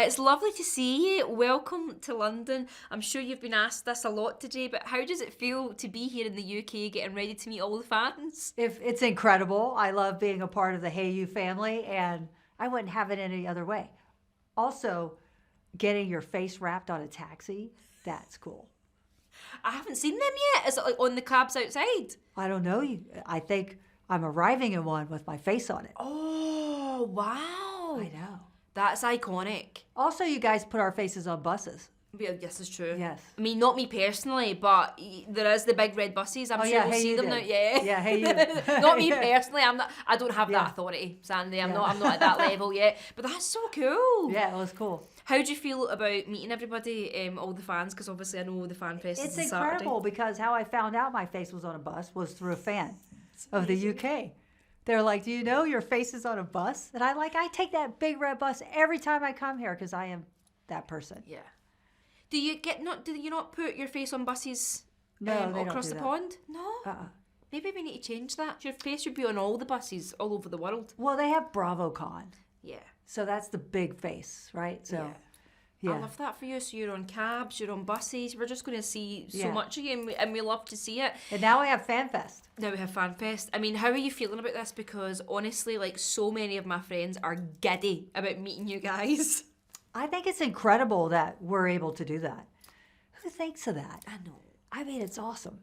It's lovely to see you. Welcome to London. I'm sure you've been asked this a lot today, but how does it feel to be here in the UK getting ready to meet all the fans? It's incredible. I love being a part of the Hey You family, and I wouldn't have it any other way. Also, getting your face wrapped on a taxi, that's cool. I haven't seen them yet. Is it like on the cabs outside? I don't know. I think I'm arriving in one with my face on it. Oh, wow. I know. That's iconic. Also, you guys put our faces on buses. Yeah, this is true. Yes. I mean, not me personally, but there is the big red buses. I'm sure we'll see them now. Yeah. Yeah, Hey You. Not me personally. I don't have Yeah. that authority, Sandy. I'm not at that level yet. But that's so cool. Yeah, it was cool. How do you feel about meeting everybody, all the fans? Because obviously I know the fan fest It's is incredible Saturday. because how I found out my face was on a bus was through a fan of the UK. They're like, "Do you know your face is on a bus?" And I take that big red bus every time I come here because I am that person. Yeah. Do you not put your face on buses No, they don't across do the that. pond? No. Uh-uh. Maybe we need to change that. Your face should be on all the buses all over the world. Well, they have BravoCon, Yeah. so that's the big face, right? So, yeah. I love that for you. So you're on cabs, you're on buses. We're just going to see so Yeah. much of you, and we love to see it. And now we have FanFest. Now we have FanFest. I mean, how are you feeling about this? Because honestly, like so many of my friends are giddy about meeting you guys. I think it's incredible that we're able to do that. Who thinks of that? I know. I mean, it's awesome.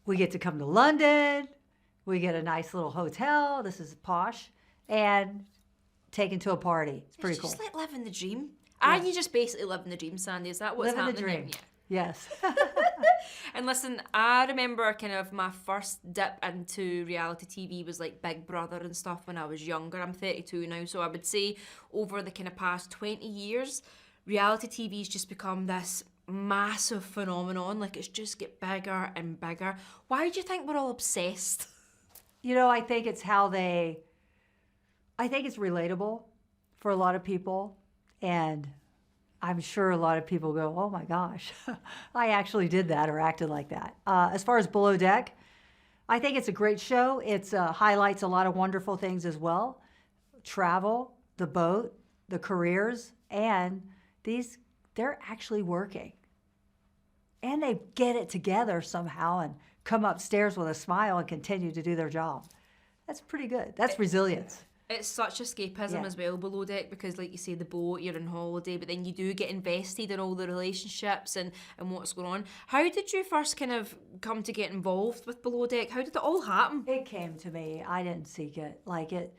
We get to come to London. We get a nice little hotel. This is posh. And taken to a party. It's pretty cool. Just like living the dream. And you just basically living the dream, Sandy. Is that what's Living the happening? dream. Yeah. Yes. And listen, I remember kind of my first dip into reality TV was like Big Brother and stuff when I was younger. I'm 32 now, so I would say over the kind of past 20 years, reality TV's just become this massive phenomenon. Like it's just get bigger and bigger. Why do you think we're all obsessed? I think it's I think it's relatable for a lot of people. And I'm sure a lot of people go, "Oh my gosh, I actually did that or acted like that." As far as Below Deck, I think it's a great show. It highlights a lot of wonderful things as well. Travel, the boat, the careers, and they're actually working. And they get it together somehow and come upstairs with a smile and continue to do their job. That's pretty good. That's resilience. It's such escapism Yeah. as well, Below Deck, because like you say, the boat, you're on holiday, but then you do get invested in all the relationships and what's going on. How did you first kind of come to get involved with Below Deck? How did it all happen? It came to me. I didn't seek it. The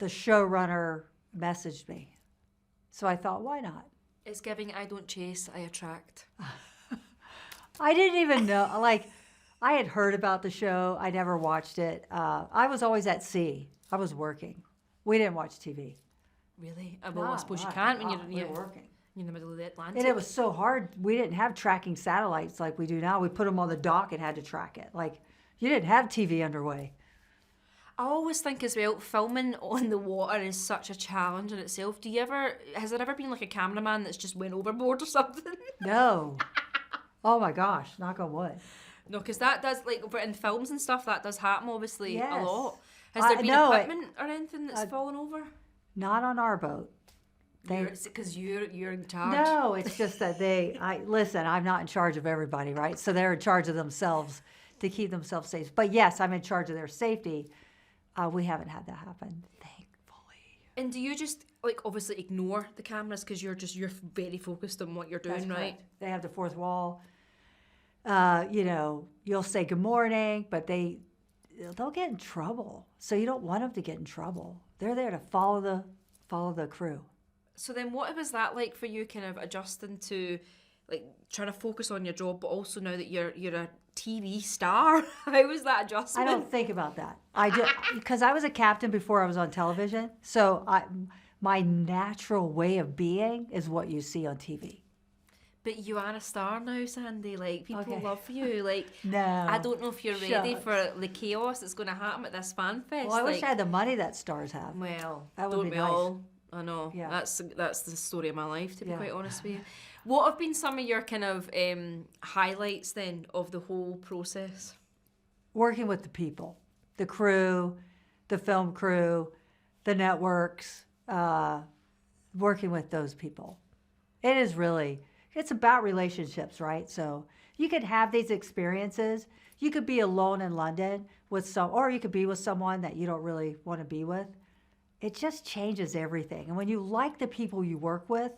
showrunner messaged me. So I thought, why not? It's giving I don't chase, I attract. I didn't even know. I had heard about the show. I never watched it. I was always at sea. I was working. We didn't watch TV. Really? Well, I suppose you can't when you're working. in the middle of the Atlantic. And it was so hard. We didn't have tracking satellites like we do now. We put them on the dock and had to track it. You didn't have TV underway. I always think as well, filming on the water is such a challenge in itself. Has there ever been like a cameraman that's just went overboard or something? No. Oh my gosh, knock on wood. No, because that does, like, in films and stuff, that does happen obviously a Yes. lot. Has there been no, equipment or anything that's fallen over? Not on our boat. Because you're in charge. No, it's just that listen, I'm not in charge of everybody, right? So they're in charge of themselves to keep themselves safe. But yes, I'm in charge of their safety. We haven't had that happen, thankfully. And do you just, like, obviously ignore the cameras because you're very focused on what you're doing, That's right? correct. They have the fourth wall. You'll say good morning, but they'll get in trouble. So you don't want them to get in trouble. They're there to follow the crew. So then what was that like for you, kind of adjusting to, like, trying to focus on your job, but also now that you're a TV star? How was that adjustment? I don't think about that. Because I was a captain before I was on television. So my natural way of being is what you see on TV. But you are a star now, Sandy. Like, people Okay. love you. Like, No. I don't know if you're ready Shucks. for the chaos that's going to happen at this fan fest. Well, I wish I had the money that stars have. Well, That would don't be we nice. all? I know. Yeah. That's the story of my life, to be Yeah. quite honest with you. What have been some of your kind of highlights then of the whole process? Working with the people, the crew, the film crew, the networks, working with those people. It is really, it's about relationships, right? So you could have these experiences. You could be alone in London or you could be with someone that you don't really want to be with. It just changes everything. And when you like the people you work with,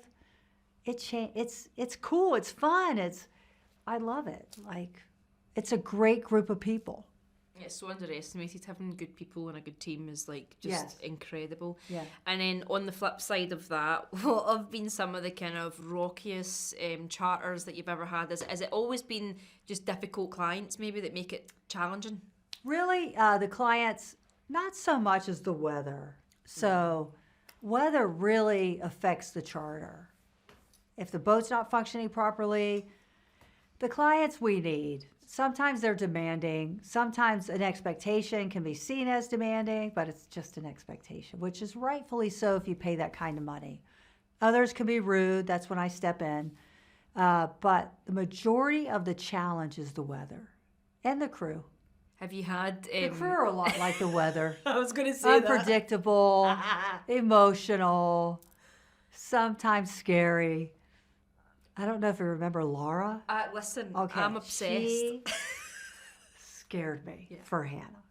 it's cool, it's fun, I love it. Like, it's a great group of people. It's so underestimated. Having good people and a good team is like just incredible. Yeah. And then on the flip side of that, what have been some of the kind of rockiest charters that you've ever had? Has it always been just difficult clients maybe that make it challenging? Really, the clients, not so much as the weather. So weather really affects the charter. If the boat's not functioning properly, the clients we need, sometimes they're demanding. Sometimes an expectation can be seen as demanding, but it's just an expectation, which is rightfully so if you pay that kind of money. Others can be rude. That's when I step in. But the majority of the challenge is the weather and the crew. Have you had... The crew are a lot like the weather. I was going to say unpredictable, emotional, sometimes scary. I don't know if you remember Laura. Listen, Okay, I'm obsessed. She scared me for Hannah.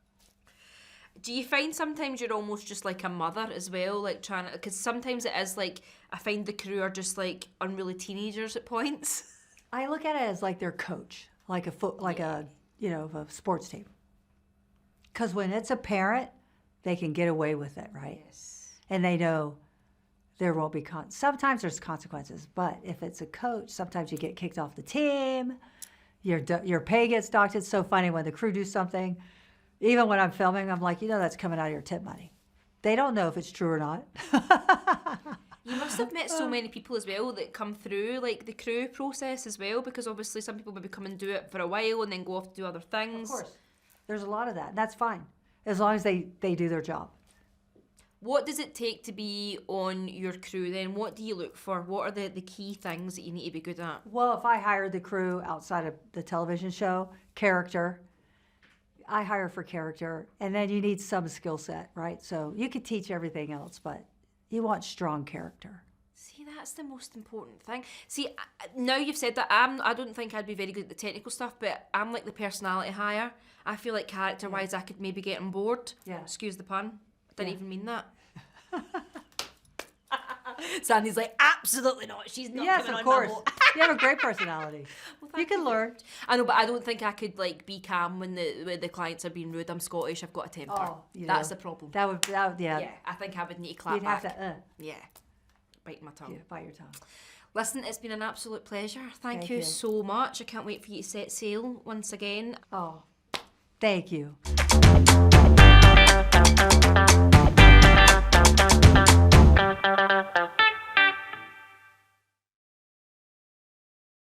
Do you find sometimes you're almost just like a mother as well, like trying to? Because sometimes it is like I find the crew are just like unruly teenagers at points. I look at it as like their coach, like a sports team. Because when it's a parent, they can get away with it, right? Yes. And they know there won't be sometimes there's consequences, but if it's a coach, sometimes you get kicked off the team. Your pay gets docked. It's so funny when the crew do something. Even when I'm filming, I'm like, that's coming out of your tip money. They don't know if it's true or not. You must have met so many people as well that come through like the crew process as well, because obviously some people maybe come and do it for a while and then go off to do other things. Of course. There's a lot of that. And that's fine, as long as they do their job. What does it take to be on your crew then? What do you look for? What are the key things that you need to be good at? Well, if I hired the crew outside of the television show, character. I hire for character, and then you need some skill set, right? So you could teach everything else, but you want strong character. See, that's the most important thing. See, now you've said that, I don't think I'd be very good at the technical stuff, but I'm like the personality hire. I feel like character-wise I could maybe get on board. Yeah. Excuse the pun. I didn't even mean that. Sandy's like, absolutely not. She's not yes, coming of on course. my boat. You have a great personality. Well, you can learn. I know, but I don't think I could like be calm when the clients are being rude. I'm Scottish. I've got a temper. Oh, that's the problem. That would yeah. Yeah, I think I would need to clap You'd back. have to, Yeah, bite my tongue. Yeah, bite your tongue. Listen, it's been an absolute pleasure. Thank you so much. I can't wait for you to set sail once again. Oh, thank you.